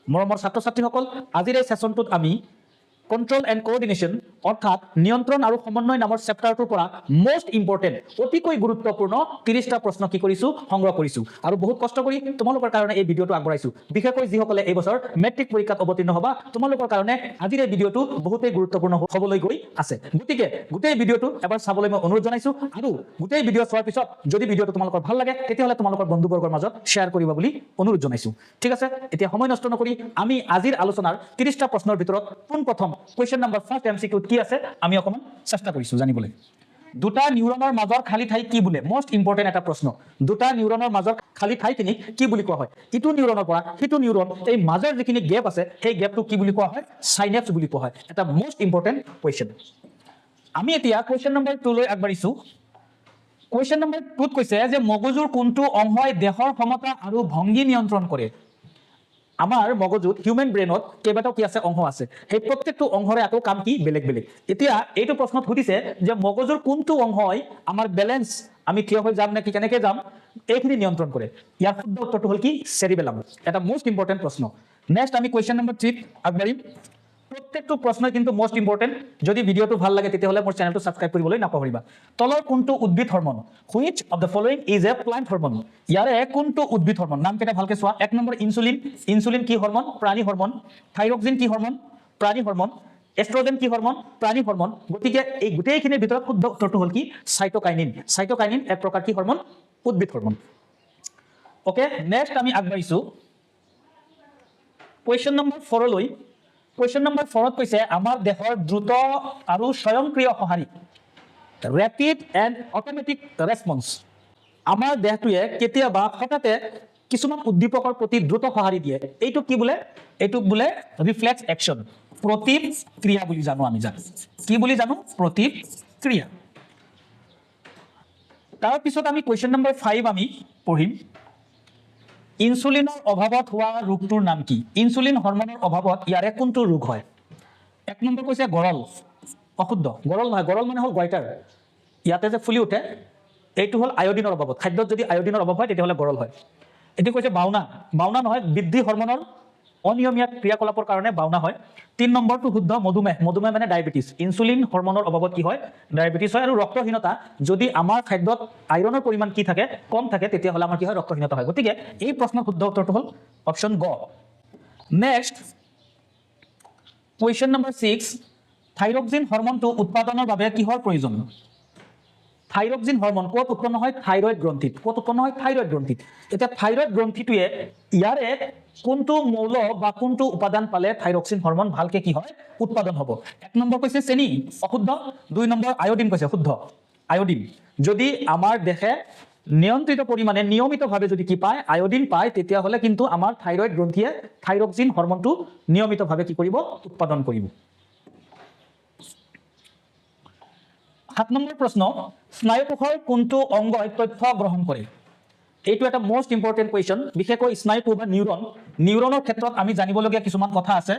মৰমৰ ছাত্ৰ ছাত্ৰীসকল, আজিৰ এই সেশনটোত আমি কন্ট্ৰোল এন্ড কোঅৰ্ডিনেশন অৰ্থাৎ নিয়ন্ত্ৰণ আৰ সমন্বয় নামৰ চেপ্টাৰটোৰ পৰা মোস্ট ইম্পৰ্টেন্ট অতিকৈ গুৰুত্বপূৰ্ণ 30টা প্ৰশ্ন কি কৰিছো সংগ্ৰহ কৰিছো আৰু বহুত কষ্ট কৰি তোমালোকৰ কাৰণে এই ভিডিওটো আগবঢ়াইছো। বিশেষকৈ যিসকলে এই বছৰ মেট্ৰিক পৰীক্ষাত অৱতীৰ্ণ হবা তোমালোকৰ কাৰণে আজিৰ এই ভিডিওটো বহুতেই গুৰুত্বপূৰ্ণ হ'বলৈ গৈ আছে। গতিকে গোটেই ভিডিওটো এবাৰ চাবলৈ মই অনুৰোধ জনাইছো আৰু গোটেই ভিডিও চোৱাৰ পিছত যদি ভিডিওটো তোমালোকৰ ভাল লাগে তেতিয়াহ'লে তোমালোকৰ বন্ধুবৰ্গৰ মাজত শ্বেয়াৰ কৰিবা বুলি অনুৰোধ জনাইছো। ঠিক আছে, এতিয়া সময় নষ্ট নকৰি আমি আজিৰ আলোচনাৰ 30টা প্ৰশ্নৰ ভিতৰত পোনপ্ৰথম কুৱেশ্যন নম্বৰ ফাৰ্ষ্ট এমসিকিউ কি আছে আমি অকমান চেষ্টা কৰিছো জানিবলৈ। দুটা নিউৰনৰ মাজৰ খালি ঠাই কি বোলে? মোস্ট ইম্পৰ্টেন্ট এটা প্ৰশ্ন। দুটা নিউৰনৰ মাজৰ খালি ঠাইখিনি কি বুলি কোৱা হয়? ইটো নিউৰনৰ পৰা সিটো নিউৰন এই মাজৰ যিখিনি গেপ আছে সেই গেপটো কি বুলি কোৱা হয়? সাইনেপছ বুলি কোৱা হয়। এটা মোস্ট ইম্পৰ্টেন্ট কুৱেশ্যন। আমি এতিয়া কুৱেশ্যন নম্বৰ 2 লৈ আগবাঢ়িছো। কুৱেশ্যন নম্বৰ 2 ত কৈছে যে মগজুৰ কোনটো অংশই দেহৰ ক্ষমতা আৰু ভংগী নিয়ন্ত্ৰণ কৰে? আমাৰ মগজুত হিউম্যান ব্ৰেইনত কেইবাটাও কি আছে অংশ আছে, সেই প্ৰত্যেকটো অংশৰে আকৌ কাম কি বেলেগ বেলেগ। এতিয়া এইটো প্ৰশ্নত সুধিছে যে মগজুৰ কোনটো অংশই আমাৰ বেলেন্স আমি থিয় হৈ যাম নে কি কেনেকৈ যাম এইখিনি নিয়ন্ত্ৰণ কৰে? ইয়াৰ শুদ্ধ উত্তৰটো হ'ল কি চেৰিবেলাম। এটা মোস্ট ইম্পৰ্টেন্ট প্ৰশ্ন। নেক্সট আমি কুৱেশ্যন নম্বৰ 3 আগবাঢ়িম। প্ৰত্যেকটো প্ৰশ্ন কিন্তু মোস্ট ইম্পৰ্টেন্ট। যদি ভিডিওটো ভাল লাগে তেতিয়াহ'লে মোৰ চেনেলটো সাবস্ক্ৰাইব কৰিবলৈ নাপাহৰিবা। তলৰ কোনটো উদ্ভিদ hormone? Which of the following is a plant hormone? ইয়াৰে কোনটো উদ্ভিদ হৰমন? নামকেইটা ভালকে চোৱা। 1 নম্বৰ ইনসুলিন। ইনসুলিন কি হৰমন? প্ৰাণী হৰমন। থাইৰক্সিন কি হৰমন? প্ৰাণী হৰমন। এষ্ট্ৰোজেন কি হৰমন? প্ৰাণী হৰমন। গতিকে এই গোটেইখিনিৰ ভিতৰত শুদ্ধ উত্তৰটো হ'ল কি সাইটোকাইনিন। সাইটোকাইনিন এক প্ৰকাৰ কি হৰমন? উদ্ভিদ হৰমন। ওকে, নেক্সট আমি আগবাঢ়িছো কুৱেশ্যন নম্বৰ 4 লৈ। কুৱেশ্যন নম্বৰ 4 ত কৈছে আমাৰ দেহৰ দ্ৰুত আৰু স্বয়ংক্ৰিয় সঁহাৰি ৰেপিড এণ্ড অট'মেটিক ৰেছপন্স। আমাৰ দেহটোৱে কেতিয়াবা হঠাতে কিছুমান উদ্দীপকৰ প্ৰতি দ্ৰুত সঁহাৰি দিয়ে। এইটো কি বোলে? এইটোক বোলে ৰিফ্লেক্স একশ্যন, প্ৰতিক্ৰিয়া বুলি জানো আমি। জানো কি বুলি জানো? প্ৰতিক্ৰিয়া। তাৰপিছত আমি কুৱেশ্যন নম্বৰ 5 আমি পঢ়িম। ইনসুলিনৰ অভাৱত হোৱা ৰোগটোৰ নাম কি? ইনসুলিন হৰমনৰ অভাৱত ইয়াৰে কোনটো ৰোগ হয়? 1 নম্বৰ কৈছে গৰল। অশুদ্ধ। গৰল নহয়, গৰল মানে হ'ল গইটাৰ। ইয়াতে যে ফুলি উঠে এইটো হ'ল আয়োডিনৰ অভাৱত। খাদ্যত যদি আয়োডিনৰ অভাৱ হয় তেতিয়াহ'লে গৰল হয়। এটি কৈছে বাওনা। বাওনা নহয়, বৃদ্ধি হৰমনৰ অনিয়মীয়া ক্ৰিয়াকলাপৰ কাৰণে বাওনা হয়। 3 নম্বৰটো শুদ্ধ মধুমেহ। মধুমেহ মানে ডায়েবেটিছ। ইনসুলিন হৰমনৰ অভাৱত কি হয়? ডায়েবেটিছ হয়। আৰু ৰক্তহীনতা, যদি আমাৰ খাদ্যত আইৰণৰ পৰিমাণ কি থাকে? কম থাকে, তেতিয়াহ'লে আমাৰ কি হয়? ৰক্তহীনতা হয়। গতিকে এই প্ৰশ্নৰ শুদ্ধ উত্তৰটো হ'ল অপশ্যন গ। Next question number 6। থাইৰক্সিন হৰমনটো উৎপাদনৰ বাবে কিহৰ প্ৰয়োজন? থাইৰক্সিন হৰমন ক'ত উৎপন্ন হয়? থাইৰয়েড গ্ৰন্থিত। ক'ত উৎপন্ন হয়? থাইৰয়েড গ্ৰন্থিত। এতিয়া থাইৰয়েড গ্ৰন্থিটোৱে ইয়াৰে কোনটো মৌল বা কোনটো উপাদান পালে থাইৰক্সিন হৰমন ভালকে কি হয়? উৎপাদন হ'ব। 1 নম্বৰ কৈছে চেনি। অশুদ্ধ। 2 নম্বৰ আয়োডিন কৈছে। শুদ্ধ। আয়োডিন। যদি আমাৰ দেহে নিয়ন্ত্ৰিত পৰিমাণে নিয়মিতভাৱে যদি কি পায়? আয়োডিন পায়, তেতিয়াহ'লে কিন্তু আমাৰ থাইৰয়েড গ্ৰন্থিয়ে থাইৰক্সিন হৰমনটো নিয়মিতভাৱে কি কৰিব? উৎপাদন কৰিব। 7 নম্বৰ প্ৰশ্ন। স্নায়ুকোষৰ কোনটো অংগই তথ্য গ্ৰহণ কৰে? এইটো এটা মোস্ট ইম্পৰ্টেন্ট কুৱেশ্যন। বিশেষকৈ স্নায়ুকোষ বা নিউৰন। নিউৰনৰ ক্ষেত্ৰত আমি জানিবলগীয়া কিছুমান কথা আছে।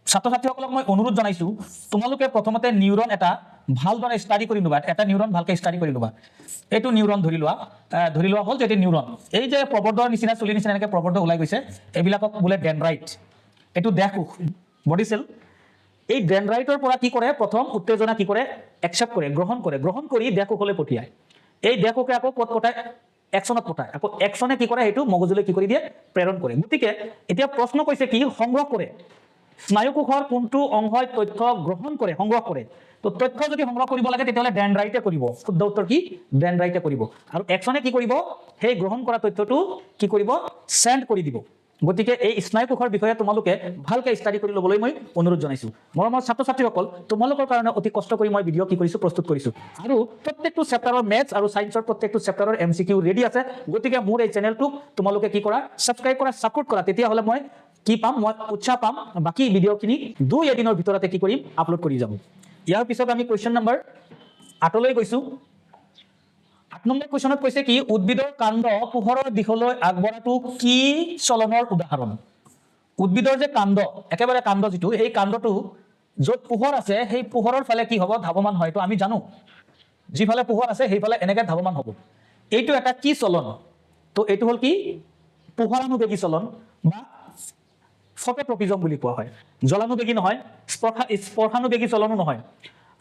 ছাত্ৰ ছাত্ৰীসকলক মই অনুৰোধ জনাইছো তোমালোকে প্ৰথমতে নিউৰন এটা ভালদৰে ষ্টাডি কৰি ল'বা। এটা নিউৰন ভালকে ষ্টাডি কৰি ল'বা। এইটো নিউৰন ধৰি লোৱা হ'ল যে এইটো নিউৰন। এই যে প্ৰবৰ্ধৰ নিচিনা চুলিৰ নিচিনা এনেকৈ প্ৰবৰ্ধ ওলাই গৈছে এইবিলাকক বোলে ডেনড্ৰাইট। এইটো দেহকোষ, বডি চেল। এই ডেনড্ৰাইটৰ পৰা কি কৰে? প্ৰথম উত্তেজনা কি কৰে? একচেপ্ট কৰে, গ্ৰহণ কৰে। গ্ৰহণ কৰি দেহকোষলৈ পঠিয়ায়। এই দেহকোষে আকৌ ক'ত পঠায়? একচনত পঠায়। আকৌ একচনে কি কৰে? সেইটো মগজুলৈ কি কৰি দিয়ে? প্ৰেৰণ কৰে। গতিকে এতিয়া প্ৰশ্ন কৈছে কি? সংগ্ৰহ কৰে। স্নায়ুকোষৰ কোনটো অংশই তথ্য গ্ৰহণ কৰে? সংগ্ৰহ কৰে। তো তথ্য যদি সংগ্ৰহ কৰিব লাগে তেতিয়াহ'লে ডেনড্ৰাইটে কৰিব। শুদ্ধ উত্তৰ কি? ডেনড্ৰাইটে কৰিব। আৰু একচনে কি কৰিব? সেই গ্ৰহণ কৰা তথ্যটো কি কৰিব? সেন্ড কৰি দিব। গতিকে এই স্নায়ুকোষৰ বিষয়ে তোমালোকে ভালকে ষ্টাডি কৰি ল'বলৈ মই অনুৰোধ জনাইছো। মৰমৰ ছাত্ৰ ছাত্ৰীসকল, তোমালোকৰ কাৰণে অতি কষ্ট কৰি মই ভিডিঅ' কি কৰিছো? প্ৰস্তুত কৰিছো। আৰু প্ৰত্যেকটো চেপ্টাৰৰ মেথছ আৰু সায়েন্সৰ প্ৰত্যেকটো চেপ্টাৰৰ MCQ ৰেডি আছে। গতিকে মোৰ এই চেনেলটোক তোমালোকে কি কৰা? সাবস্ক্ৰাইব কৰা, সাপোৰ্ট কৰা। তেতিয়াহ'লে মই কি পাম? মই উৎসাহ পাম। বাকি ভিডিঅ'খিনি 2 এদিনৰ ভিতৰতে কি কৰিম? আপলোড কৰি যাম। ইয়াৰ পিছত আমি কুৱেশ্যন নম্বৰ 8 লৈ গৈছো। 8 নম্বৰ কুৱেশ্যনত কৈছে কি? উদ্ভিদৰ কাণ্ড পোহৰৰ দিশলৈ আগবঢ়াটো কি চলনৰ উদাহৰণ? উদ্ভিদৰ যে কাণ্ড, একেবাৰে কাণ্ড যিটো, সেই কাণ্ডটো য'ত পোহৰ আছে সেই পোহৰৰ ফালে কি হ'ব? ধাৱমান হয়। এইটো আমি জানো। যিফালে পোহৰ আছে সেইফালে এনেকৈ ধাৱমান হ'ব। এইটো এটা কি চলন? তো এইটো হ'ল কি? পোহৰানুবেগী চলন বা ফটোট্ৰপিজম বুলি কোৱা হয়। জলানুবেগী নহয়, স্পৰ্শানুবেগী চলনো নহয়।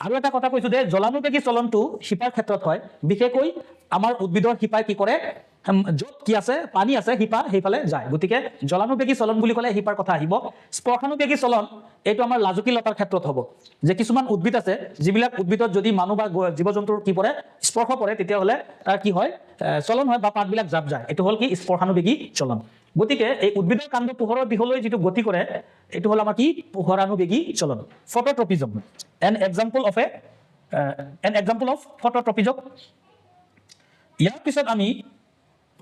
আৰু এটা কথা কৈছো যে জলানুবেগী চলনটো শিপাৰ ক্ষেত্ৰত হয়, বিশেষকৈ আমাৰ উদ্ভিদৰ শিপাই কি কৰে, য'ত কি আছে পানী আছে শিপা সেইফালে যায়। গতিকে জলানুবেগী চলন বুলি ক'লে শিপাৰ কথা আহিব। স্পৰ্শানুবেগী চলন এইটো আমাৰ লাজুকী লতাৰ ক্ষেত্ৰত হ'ব, যে কিছুমান উদ্ভিদ আছে যিবিলাক উদ্ভিদত যদি মানুহ বা জীৱ জন্তুৰ কি পৰে স্পৰ্শ পৰে তেতিয়াহ'লে তাৰ কি হয় চলন হয় বা পাতবিলাক জাপ যায়। এইটো হ'ল কি স্পৰ্শানুবেগী চলন। গতিকে এই উদ্ভিদৰ কাণ্ড পোহৰৰ দিশলৈ যিটো গতি কৰে এইটো হ'ল আমাৰ কি পোহৰানুবেগী চলন, phototropism. An example of phototropism. ইয়াৰ পিছত আমি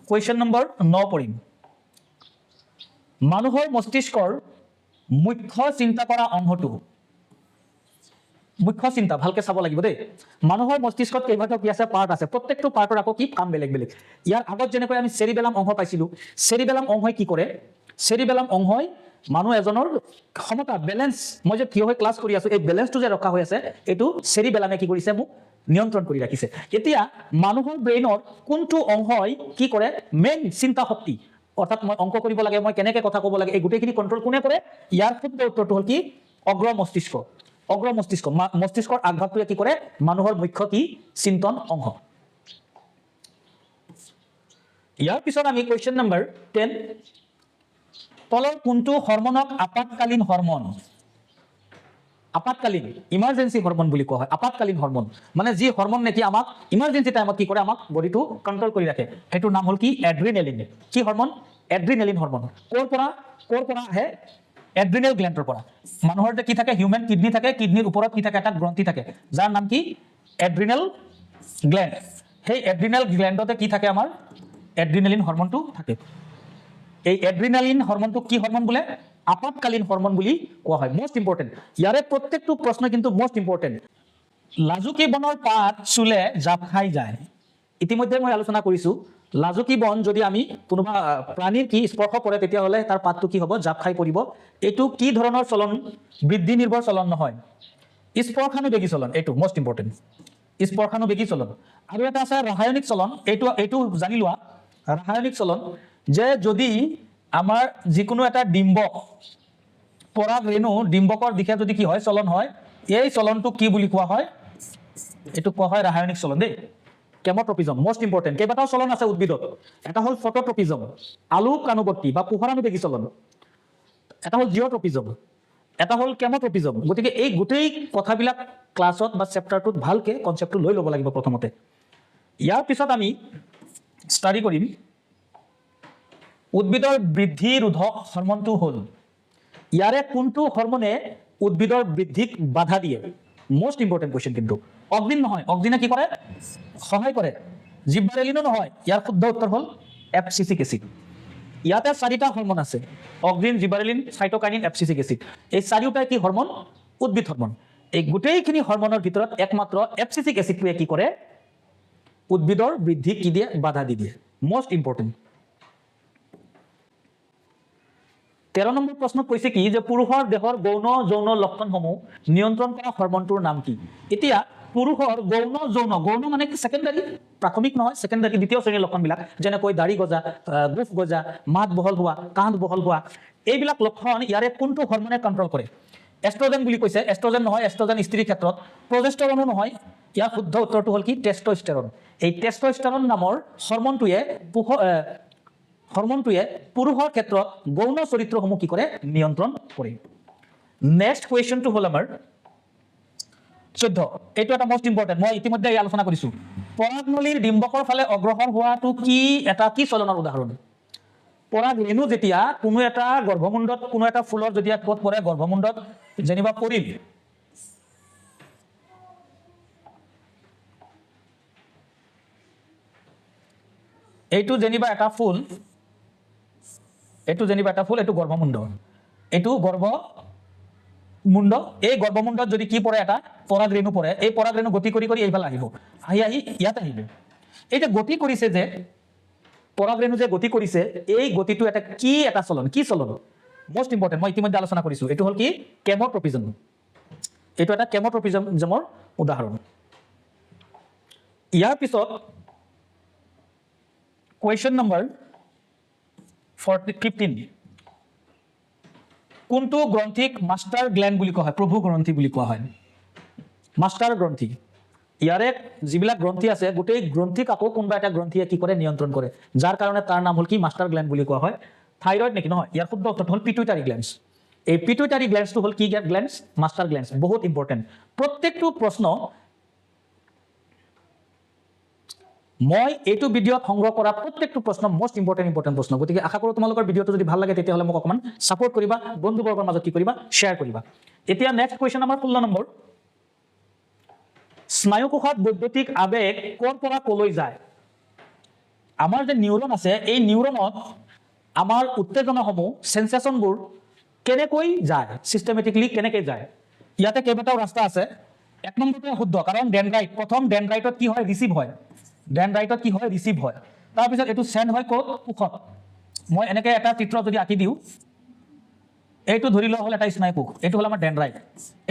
কুৱেশ্যন নম্বৰ 9 পঢ়িম। মানুহৰ মস্তিষ্কৰ মুখ্য চিন্তা কৰা অংশটো, মুখ্য চিন্তা ভালকে চাব লাগিব দেই। মানুহৰ মস্তিষ্কত কেইবাটাও কি আছে পাৰ্ট আছে, প্ৰত্যেকটো পাৰ্টৰ আকৌ কি কাম বেলেগ বেলেগ। ইয়াৰ আগত যেনেকৈ আমি চেৰিবেলাম অংশ পাইছিলো, চেৰিবেলাম অংশই কি কৰে, চেৰিবেলাম অংশই মানুহ এজনৰ ক্ষমতা বেলেঞ্চ, মই যে থিয় হৈ ক্লাছ কৰি আছো এই বেলেঞ্চটো যে ৰখা হৈ আছে এইটো চেৰিবেলামে কি কৰিছে মোক নিয়ন্ত্ৰণ কৰি ৰাখিছে। এতিয়া মানুহৰ ব্ৰেইনৰ কোনটো অংশই কি কৰে মেইন চিন্তা শক্তি, অৰ্থাৎ মই অংক কৰিব লাগে, মই কেনেকে কথা ক'ব লাগে, এই গোটেইখিনি কণ্ট্ৰল কোনে কৰে, ইয়াৰ শুদ্ধ উত্তৰটো হ'ল কি অগ্ৰ মস্তিষ্ক। অগ্ৰ মস্তিষ্ক, মস্তিষ্কৰ আগভাগটোৱে কি কৰে মানুহৰ মুখ্য কি চিন্তন অংশ। ইয়াৰ পিছত আমি কুৱেশ্যন নম্বৰ 10, তলৰ কোনটো হৰমনক আপাতকালীন হৰমন, আপাতকালীন ইমাৰ্জেঞ্চি হৰমন বুলি কোৱা হয়। আপাতকালীন হৰমন মানে যি হৰমন নেকি আমাক ইমাৰ্জেঞ্চি টাইমত কি কৰে আমাক বডিটো কণ্ট্ৰল কৰি ৰাখে, সেইটোৰ নাম হ'ল কি এড্ৰিনেলিন। কি হৰমন, এড্ৰিনেলিন হৰমন। ক'ৰ পৰা আহে, এড্ৰিনেল গ্লেণ্ডৰ পৰা। মানুহৰ যে কি থাকে হিউমেন কিডনি থাকে, কিডনিৰ ওপৰত কি থাকে এটা গ্ৰন্থি থাকে যাৰ নাম কি এড্ৰিনেল গ্লেণ্ড। সেই এড্ৰিনেল গ্লেণ্ডতে কি থাকে আমাৰ এড্ৰিনেলিন হৰমনটো থাকে। এই এড্ৰিনালিন হৰমনটো কি হৰমন বোলে, আপাতকালীন হৰমন বুলি কোৱা হয়। মোস্ট ইম্পৰ্টেণ্ট, ইয়াৰে প্ৰত্যেকটো প্ৰশ্ন কিন্তু মোস্ট ইম্পৰ্টেণ্ট। লাজুকী বনৰ পাত চুলে জাপ খাই যায়। ইতিমধ্যে মই আলোচনা কৰিছো লাজুকী বন যদি আমি কোনোবা প্ৰাণীৰ কি স্পৰ্শ কৰে তেতিয়াহ'লে তাৰ পাতটো কি হ'ব জাপ খাই পৰিব। এইটো কি ধৰণৰ চলন, বৃদ্ধি নিৰ্ভৰ চলন নহয়, স্পৰ্শানুবেগী চলন। এইটো মোস্ট ইম্পৰ্টেণ্ট, স্পৰ্শানুবেগী চলন। আৰু এটা আছে ৰাসায়নিক চলন, এইটো জানি লোৱা ৰাসায়নিক চলন, যে যদি আমাৰ যিকোনো এটা ডিম্বক পৰাগ ৰেণু ডিম্বকৰ দিশে যদি কি হয় চলন হয়, এই চলনটো কি বুলি কোৱা হয়, এইটো কোৱা হয় ৰাসায়নিক চলন দেই। কেমট্ৰপিজম মোস্ট ইম্পৰ্টেণ্ট। কেইবাটাও চলন আছে উদ্ভিদত, এটা হ'ল ফটোট্ৰপিজম আলোকানুবৰ্তী বা পোহৰানুবেগী চলন, এটা হ'ল জিঅ'ট্ৰপিজম, এটা হ'ল কেমট্ৰপিজম। গতিকে এই গোটেই কথাবিলাক ক্লাছত বা চেপ্টাৰটোত ভালকে কনচেপ্টটো লৈ ল'ব লাগিব প্ৰথমতে। ইয়াৰ পিছত আমি ষ্টাডি কৰিম উদ্ভিদৰ বৃদ্ধি ৰোধক হৰমনটো হ'ল, ইয়াৰে কোনটো হৰমনে উদ্ভিদৰ বৃদ্ধিক বাধা দিয়ে। মোস্ট ইম্পৰ্টেণ্ট কুৱেশ্যন কিন্তু। অক্সিন নহয়, অক্সিনে কি কৰে সহায় কৰে, জিব্বাৰেলিনো নহয়, ইয়াৰ শুদ্ধ উত্তৰ হ'ল এপচিচিক এচিড। ইয়াতে 4টা হৰমন আছে, অক্সিন, জিব্বাৰেলিন, চাইটোকাইনিন, এপচিচিক এচিড। এই 4টাই কি হৰমন, উদ্ভিদ হৰমন। এই গোটেইখিনি হৰমনৰ ভিতৰত একমাত্ৰ এপচিচিক এচিডটোৱে কি কৰে উদ্ভিদৰ বৃদ্ধিক কি দিয়ে বাধা দি দিয়ে। Most important. 13 নম্বৰ প্ৰশ্নত কৈছে কি যে পুৰুষৰ দেহৰ গৌণ যৌন লক্ষণসমূহ নিয়ন্ত্ৰণ কৰা হৰমনটোৰ নাম কি। এতিয়া পুৰুষৰ গৌণ মানে কি সেকেন্ডাৰী, প্ৰাথমিক নহয় সেকেন্ডাৰী, দ্বিতীয় শ্ৰেণীৰ লক্ষণবিলাক যেনেকৈ দাড়ি গজা, গোফ গজা, মাত বহল হোৱা, কান্ধ বহল হোৱা, এইবিলাক লক্ষণ ইয়াৰে কোনটো হৰমনে কণ্ট্ৰল কৰে। এষ্ট্ৰজেন বুলি কৈছে, এষ্ট্ৰজেন নহয়, এষ্ট্ৰজেন স্ত্ৰীৰ ক্ষেত্ৰত, প্ৰজেষ্টৰনো নহয়, ইয়াৰ শুদ্ধ উত্তৰটো হ'ল কি টেষ্টষ্টেৰন। এই টেষ্টষ্টেৰন নামৰ হৰমনটোৱে পুৰুষৰ ক্ষেত্ৰত গৌণ চৰিত্ৰসমূহ কি কৰে নিয়ন্ত্ৰণ কৰে। নেক্সট কুৱেশ্যনটো হ'ল আমাৰ 14, এইটো এটা মোস্ট ইম্পৰ্টেণ্ট, মই ইতিমধ্যে আলোচনা কৰিছো। পৰাগনলীৰ ডিম্বকৰ ফালে অগ্ৰসৰ হোৱাটো কি চলনৰ উদাহৰণ। পৰাগ ৰেণু যেতিয়া কোনো এটা গৰ্ভমুণ্ডত, কোনো এটা ফুলৰ যেতিয়া ক'ত পৰে গৰ্ভমুণ্ডত যেনিবা পৰিল, এইটো যেনিবা এটা ফুল, এইটো গৰ্ভমুণ্ড, এইটো গৰ্ভমুণ্ড। এই গৰ্ভমুণ্ডত যদি কি পৰে এটা পৰাগ ৰেণু পৰে, এই পৰাগ ৰেণু গতি কৰি এইফালে আহিব, আহি ইয়াত আহিব। এই যে গতি কৰিছে, যে পৰাগ ৰেণু যে গতি কৰিছে, এই গতিটো এটা চলন, কি চলন মোস্ট ইম্পৰ্টেণ্ট, মই ইতিমধ্যে আলোচনা কৰিছো। এইটো হ'ল কি কেমট্ৰপিজম। এইটো এটা কেমট্ৰপিজমৰ উদাহৰণ। ইয়াৰ পিছত কুৱেশ্যন নম্বৰ 15, কোনটো গ্ৰন্থিক মাষ্টাৰ গ্ল্যান্ড বুলি কোৱা হয় প্ৰভু গ্ৰন্থি বুলি কোৱা হয় মাষ্টাৰ গ্ৰন্থি ইয়াৰে যিবিলাক গ্ৰন্থি আছে গোটেই গ্ৰন্থিক আকৌ কোনবা এটা গ্ৰন্থিয়ে কি কৰে নিয়ন্ত্ৰণ কৰে যাৰ কাৰণে তাৰ নাম হল কি মাষ্টাৰ গ্ল্যান্ড বুলি কোৱা হয় থাইৰয়েড নেকি নহয় ইয়াৰ শুদ্ধ উত্তৰটো হল পিটুইটাৰী গ্ল্যান্ডছ এই পিটুইটাৰী গ্ল্যান্ডছটো হল কি গ্ল্যান্ডছ মাষ্টাৰ গ্ল্যান্ডছ বহুত ইম্পৰ্টেন্ট প্ৰত্যেকটো প্ৰশ্ন মই এইটো ভিডিঅ'ত সংগ্ৰহ কৰা প্ৰত্যেকটো প্ৰশ্ন মোস্ট ইম্পৰ্টেন্ট প্ৰশ্ন গতিকে আশা কৰোঁ তোমালোকৰ ভিডিঅ'টো যদি ভাল লাগে তেতিয়াহ'লে মোক অকমান সাপোৰ্ট কৰিবা বন্ধুবৰ্গৰ মাজত কি কৰিবা শ্বেয়াৰ কৰিবা এতিয়া নেক্সট কোৱেশ্চন আমাৰ 16 নম্বৰ স্নায়ুকোষত বৈদ্যুতিক আবেগ কোৰ পৰা কলৈ যায় আমাৰ যে নিউৰন আছে এই নিউৰনত আমাৰ উত্তেজনাসমূহ সেন্সেশনবোৰ কেনেকৈ যায় সিস্টেমেটিকলি কেনেকৈ যায় ইয়াতে কেইবাটাও ৰাস্তা আছে এক নম্বৰটো শুদ্ধ কাৰণ ডেনড্ৰাইট প্ৰথম ডেনড্ৰাইটত কি হয় ৰিসিভ হয় ডেনড্ৰাইটত কি হয় ৰিসিভ হয় তাৰ পিছত এটো সেন্ড হয় কোত কোষত মই এনেকৈ এটা চিত্ৰ যদি আঁকি দিও এইটো ধৰি লোৱা হল এটা স্নায়ুকোষ এইটো হল আমাৰ ডেনড্ৰাইট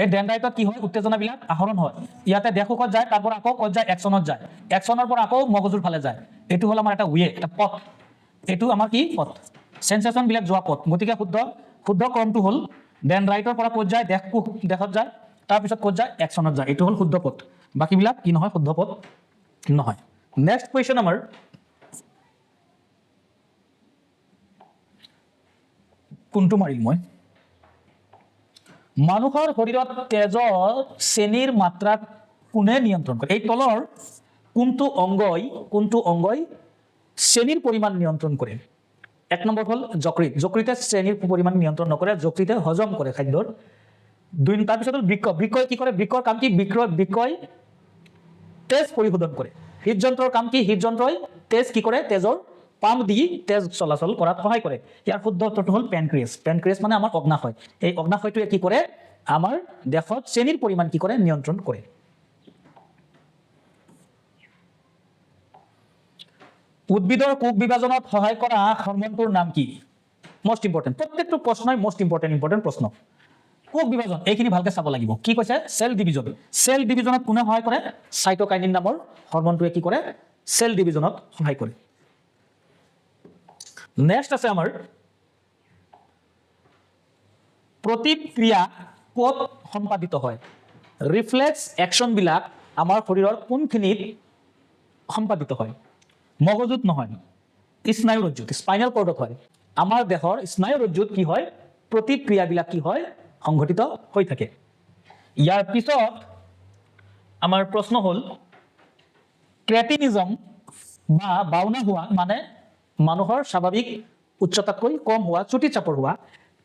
এই ডেনড্ৰাইটত কি হয় উত্তেজনাবিলাক আহৰণ হয় ইয়াতে দেহকোষত যায় তাৰপৰ আকৌ কত যায় এক্সনত যায় এক্সনৰ পৰা আকৌ মগজুৰ ফালে যায় এইটো হল আমাৰ এটা ওয়ে এটা পথ এইটো আমাৰ কি পথ সেন্সেশন বিলাক যোৱা পথ গতিকে শুদ্ধ ক্ৰমটো হল ডেনড্ৰাইটৰ পৰা কত যায় দেহত যায় তাৰ পিছত কত যায় এক্সনত যায় এইটো হল শুদ্ধ পথ বাকিবিলাক কি নহয় শুদ্ধ পথ নহয় নেক্সট কোৱেশ্চন আমাৰ কোনটো মাৰিল মই মানুহৰ শৰীৰত তেজৰ চেনিৰ মাত্ৰা কোনে নিয়ন্ত্ৰণ কৰে এই তলৰ কোনটো অংগই চেনিৰ পৰিমাণ নিয়ন্ত্ৰণ কৰে এক নম্বৰ হল যকৃতে চেনিৰ পৰিমাণ নিয়ন্ত্ৰণ নকৰে যকৃতে হজম কৰে খাদ্যৰ দুই তাৰ পিছত বৃক্কই কি কৰে বৃক্কৰ কাম কি বৃক্কই তেজ পৰিশোধন কৰে হৃদযন্ত্ৰৰ কাম কি হৃদযন্ত্ৰই তেজ কি কৰে তেজৰ পাম্প দি তেজ চলাচল কৰাত সহায় কৰে ইয়াৰ শুদ্ধ উত্তৰটো হল পেনক্ৰিয়াছ মানে আমাৰ অগ্নাশয় এই অগ্নাশয়টোৱে কি কৰে আমাৰ দেহত চেনিৰ পৰিমাণ কি কৰে নিয়ন্ত্ৰণ কৰে উদ্ভিদৰ কোষ বিভাজনত সহায় কৰা হৰমনটোৰ নাম কি মোস্ট ইম্পৰ্টেন্ট প্ৰত্যেকটো প্ৰশ্নই মোস্ট ইম্পৰ্টেন্ট প্ৰশ্ন কোষ বিভাজন এইখিনি ভালকে চাব লাগিব কি কৈছে সেল ডিভিজনত কোনে সহায় কৰে সাইটোকাইনিন নামৰ হৰমনটোৱে কি কৰে সেল ডিভিজনত সহায় কৰে নেক্সট আছে আমাৰ প্ৰতিক্ৰিয়া ক'ত সম্পাদিত হয় ৰিফ্লেক্স একশন বিলাক আমাৰ শৰীৰৰ কোনখিনিত সম্পাদিত হয় মগজুত নহয় স্নায়ুৰজ্জুত স্পাইনাল কৰ্ডত হয় আমাৰ দেহৰ স্নায়ুৰজ্জুত কি হয় প্ৰতিক্ৰিয়াবিলাক কি হয় সংঘটিত হৈ থাকে ইয়াৰ পিছত আমাৰ প্ৰশ্ন হল ক্ৰেটিনিজম বা বাউনা হোৱা মানে মানুহৰ স্বাভাৱিক উচ্চতাতকৈ কম হোৱা চুটি চাপৰ হোৱা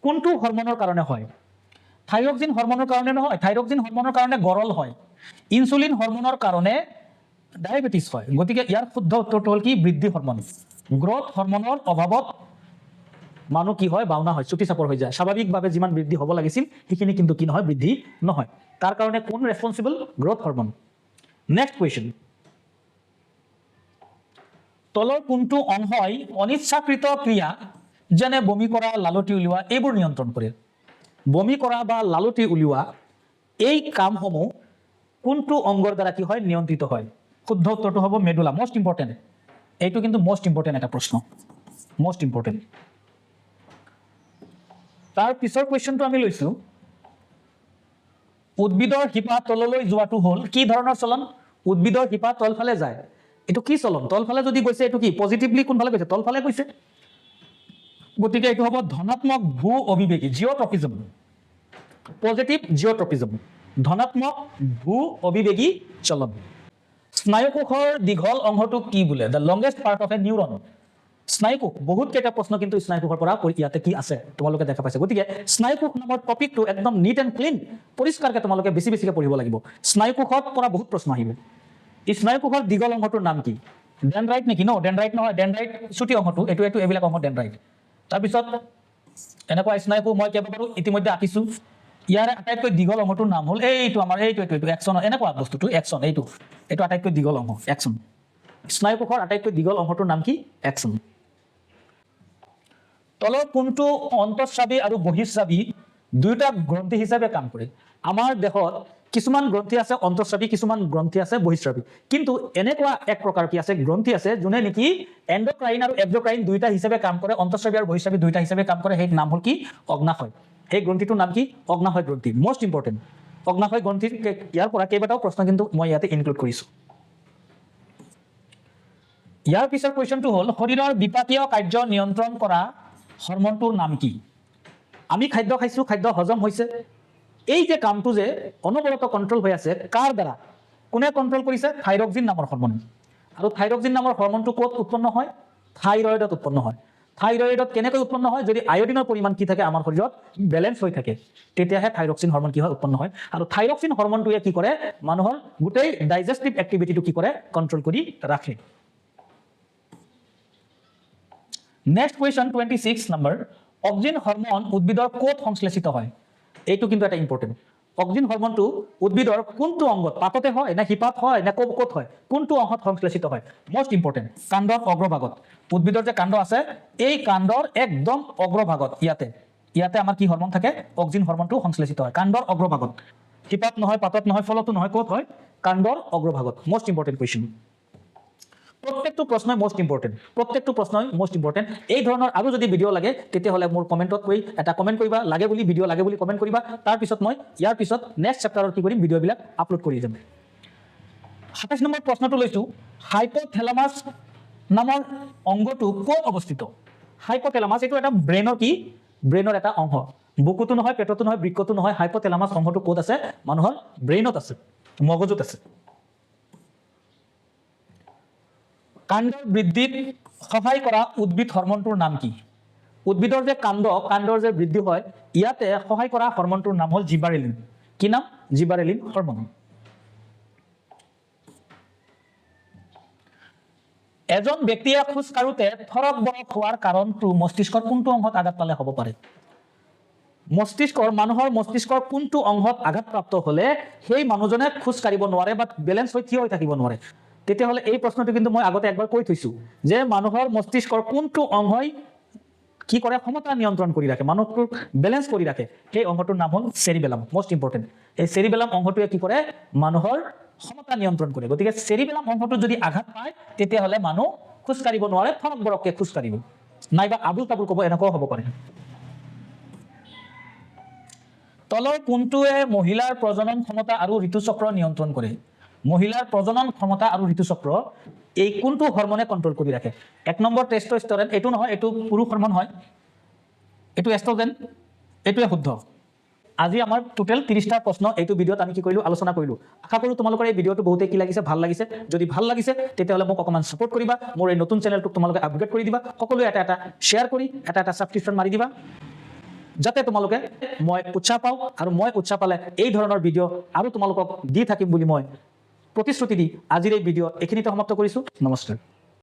কোনটো হৰমনৰ কাৰণে হয় থাইৰক্সিন হৰমনৰ কাৰণে নহয় থাইৰক্সিন হৰমনৰ কাৰণে গৰল হয় ইনসুলিন হৰমনৰ কাৰণে ডায়াবেটিস হয় গতিকে ইয়াৰ শুদ্ধ উত্তৰটো হল কি বৃদ্ধি হৰমন গ্ৰোথ হৰমনৰ অভাৱত মানুহ কি হয় বাউনা হয় চুটি চাপৰ হৈ যায় স্বাভাৱিকভাৱে যিমান বৃদ্ধি হ'ব লাগিছিল সেইখিনি কিন্তু কি নহয় বৃদ্ধি নহয় তাৰ কাৰণে কোন ৰেসপন্সিবল গ্ৰোথ হৰমন নেক্সট কোৱেশ্চন তলৰ কোনটো অংশই অনিচ্ছাকৃত ক্ৰিয়া যেনে বমি কৰা লালটি উলিওৱা এইবোৰ নিয়ন্ত্ৰণ কৰে বমি কৰা বা লালটি উলিওৱা এই কামসমূহ কোনটো অংগৰ দ্বাৰা কি হয় নিয়ন্ত্ৰিত হয় শুদ্ধ উত্তৰটো হ'ব মেডুলা মোস্ট ইম্পৰ্টেন্ট এইটো কিন্তু মোস্ট ইম্পৰ্টেন্ট এটা প্ৰশ্ন মোস্ট ইম্পৰ্টেন্ট তাৰ পিছৰ কোৱেশ্চনটো আমি লৈছো উদ্ভিদৰ শিপা তললৈ যোৱাটো হল কি ধৰণৰ চলন উদ্ভিদৰ শিপা তলফালে যায় এটো কি চলন তলফালে যদি গৈছে এটো কি পজিটিভলি কোনফালে গৈছে তলফালে গৈছে গতিকে এটো হ'ব ধনাত্মক ভূ অভিবেগী জিঅট্ৰপিজম পজিটিভ জিঅট্ৰপিজম ধনাত্মক ভূ অভিবেগী চলন স্নায়ুকোষৰ দীঘল অংশটো কি বোলে the longest part of a neuron স্নায়ুকোষ বহুত কেইটা প্ৰশ্ন কিন্তু স্নায়ুকোষৰ পৰা ইয়াতে কি আছে তোমালোকে দেখা পাইছে গতিকে স্নায়ুকোষ নামৰ টপিকটো একদম নিট এণ্ড ক্লিন পৰিষ্কাৰকৈ তোমালোকে বেছিকৈ পঢ়িব লাগিব স্নায়ুকোষৰ পৰা বহুত প্ৰশ্ন আহিব স্নায়ুকোষৰ দীঘল অংশটোৰ নাম কি ডেনড্ৰাইট নেকি ন ডেনড্ৰাইট নহয় ডেনড্ৰাইট চুটি অংশটো এইটো এইবিলাক অংশ ডেনড্ৰাইট তাৰপিছত এনেকুৱা স্নায়ুকোষ মই কেইবাবাৰো ইতিমধ্যে আঁকিছো ইয়াৰে আটাইতকৈ দীঘল অংশটোৰ নাম হ'ল এইটো আমাৰ এইটো এক্সন এনেকুৱা বস্তুটো এক্সন এইটো আটাইতকৈ দীঘল অংশ এক্সন স্নায়ুকোষৰ আটাইতকৈ দীঘল অংশটোৰ নাম কি এক্সন তলৰ কোনটো অন্তঃস্ৰাৱী আৰু বহিঃস্ৰাৱী দুয়োটা গ্ৰন্থি হিচাপে কাম কৰে আমাৰ দেহত কিছুমান গ্ৰন্থি আছে অন্তঃস্ৰাৱী কিছুমান গ্ৰন্থি আছে বহিঃস্ৰাৱী কিন্তু এনেকুৱা এক প্ৰকাৰ কি আছে গ্ৰন্থি আছে যোনে নেকি এন্ডোক্ৰাইন আৰু এক্সোক্ৰাইন দুইটা হিচাপে কাম কৰে অন্তঃস্ৰাৱী আৰু বহিঃস্ৰাৱী দুইটা হিচাপে কাম কৰে সেই নাম হ'ল কি অগ্নাশয় এই গ্ৰন্থিটোৰ নাম কি অগ্নাশয় গ্ৰন্থি মোস্ট ইম্পৰ্টেণ্ট অগ্নাশয় গ্ৰন্থিৰ ইয়াৰ পৰা কেইবাটাও প্ৰশ্ন কিন্তু মই ইয়াতে ইনক্লুড কৰিছোঁ ইয়াৰ পিছৰ কুৱেশ্যনটো হ'ল শৰীৰৰ বিপাকীয় কাৰ্য নিয়ন্ত্ৰণ কৰা হৰমনটোৰ নাম কি আমি খাদ্য খাইছোঁ খাদ্য হজম হৈছে এই যে কামটো যে অনবৰত কণ্ট্ৰল হৈ আছে কাৰ দ্বাৰা কোনে কণ্ট্ৰল কৰিছে থাইৰক্সিন নামৰ হৰমনে আৰু থাইৰক্সিন নামৰ হৰমনটো ক'ত উৎপন্ন হয় থাইৰয়েডত উৎপন্ন হয় থাইৰয়েডত কেনেকৈ উৎপন্ন হয় যদি আয়োডিনৰ পৰিমাণ কি থাকে আমাৰ শৰীৰত বেলেন্স হৈ থাকে তেতিয়াহে থাইৰক্সিন হৰমন কি হয় উৎপন্ন হয় আৰু থাইৰক্সিন হৰমনটোৱে কি কৰে মানুহৰ গোটেই ডাইজেষ্টিভ এক্টিভিটিটো কি কৰে কণ্ট্ৰল কৰি ৰাখে next question 26 number auxin hormone উদ্ভিদৰ ক'ত সংশ্লেষিত হয় এইটো কিন্তু এটা ইম্পৰ্টেণ্ট অক্সিন হৰমনটো উদ্ভিদৰ কোনটো অংগত পাততে হয় না শিপাত হয় না ক'ত হয় কোনটো অংশত সংশ্লেষিত হয় মোস্ট ইম্পৰ্টেণ্ট কাণ্ডৰ অগ্ৰভাগত উদ্ভিদৰ যে কাণ্ড আছে এই কাণ্ডৰ একদম অগ্ৰভাগত ইয়াতে আমাৰ কি হৰমন থাকে অক্সিন হৰমনটো সংশ্লেষিত হয় কাণ্ডৰ অগ্ৰভাগত শিপাত নহয় পাতত নহয় ফলতো নহয় ক'ত হয় কাণ্ডৰ অগ্ৰভাগত মোস্ট ইম্পৰ্টেণ্ট কুৱেশ্যন প্ৰত্যেকটো প্ৰশ্নই মোস্ট ইম্পৰ্টেণ্ট এই ধৰণৰ আৰু যদি ভিডিঅ' লাগে তেতিয়াহ'লে মোৰ কমেণ্টত কৈ এটা কমেণ্ট কৰিবা লাগে বুলি ভিডিঅ' লাগে বুলি কমেণ্ট কৰিবা তাৰপিছত মই ইয়াৰ পিছত নেক্সট চেপ্টাৰৰ কি কৰিম ভিডিঅ'বিলাক আপলোড কৰি যাম 27 নম্বৰ প্ৰশ্নটো লৈছোঁ হাইপথেলামাছ নামৰ অংগটো ক'ত অৱস্থিত হাইপথেলামাছ এইটো এটা ব্ৰেইনৰ এটা অংশ বুকুতো নহয় পেটতো নহয় বৃক্কতো নহয় হাইপথেলামাছ অংশটো ক'ত আছে মানুহৰ ব্ৰেইনত আছে মগজুত আছে কাণ্ডৰ বৃদ্ধিত সহায় কৰা উদ্ভিদ হৰমনটোৰ নাম কি উদ্ভিদৰ যে কাণ্ডৰ যে বৃদ্ধি হয় ইয়াতে সহায় কৰা হৰমনটোৰ নাম হ'ল জিবাৰেলিন কি নাম জিবাৰেলিন হৰমন এজন ব্যক্তিয়ে খোজ কাঢ়োতে থৰক বৰক হোৱাৰ কাৰণটো মস্তিষ্কৰ কোনটো অংশত আঘাত পালে হ'ব পাৰে মানুহৰ মস্তিষ্কৰ কোনটো অংশত আঘাতপ্ৰাপ্ত হ'লে সেই মানুহজনে খোজ কাঢ়িব নোৱাৰে বা বেলেন্স হৈ থিয় হৈ থাকিব নোৱাৰে তেতিয়াহ'লে এই প্ৰশ্নটো কিন্তু মই আগতে একবাৰ কৈ থৈছোঁ যে মানুহৰ মস্তিষ্কৰ কোনটো অংশই কি কৰে ক্ষমতা নিয়ন্ত্ৰণ কৰি ৰাখে মানুহটোক বেলেন্স কৰি ৰাখে সেই অংশটোৰ নাম হ'ল চেৰিবেলাম মোস্ট ইম্পৰ্টেণ্ট এই চেৰিবেলাম অংশটোৱে কি কৰে মানুহৰ ক্ষমতা নিয়ন্ত্ৰণ কৰে গতিকে চেৰিবেলাম অংশটো যদি আঘাত পায় তেতিয়াহ'লে মানুহ খোজ কাঢ়িব নোৱাৰে ফৰক বৰককে খোজ কাঢ়িব নাইবা আবুল তাবুল ক'ব এনেকুৱাও হ'ব পাৰে তলৰ কোনটোৱে মহিলাৰ প্ৰজনন ক্ষমতা আৰু ঋতুচক্ৰ নিয়ন্ত্ৰণ কৰে মহিলাৰ প্ৰজনন ক্ষমতা আৰু ঋতুচক্ৰ এই কোনটো হৰমনে কণ্ট্ৰল কৰি ৰাখে এক নম্বৰ টেষ্টষ্টেৰন এইটো নহয় এইটো পুৰুষ হৰমন হয় এইটো এষ্ট্ৰজেন এইটোৱে শুদ্ধ আজি আমাৰ টোটেল 30টা প্ৰশ্ন এইটো ভিডিঅ'ত আমি কি কৰিলোঁ আলোচনা কৰিলোঁ আশা কৰোঁ তোমালোকৰ এই ভিডিঅ'টো বহুতেই কি লাগিছে ভাল লাগিছে যদি ভাল লাগিছে তেতিয়াহ'লে মোক অকণমান ছাপোৰ্ট কৰিবা মোৰ এই নতুন চেনেলটোক তোমালোকে আপগ্ৰেড কৰি দিবা সকলোৱে এটা শ্বেয়াৰ কৰি এটা ছাবস্ক্ৰিপশ্যন মাৰি দিবা যাতে তোমালোকে মই উৎসাহ পাওঁ আৰু মই উৎসাহ পালে এই ধৰণৰ ভিডিঅ' আৰু তোমালোকক দি থাকিম বুলি মই প্ৰতিশ্ৰুতি দি আজিৰ এই ভিডিঅ' এইখিনিতে সমাপ্ত কৰিছোঁ নমস্কাৰ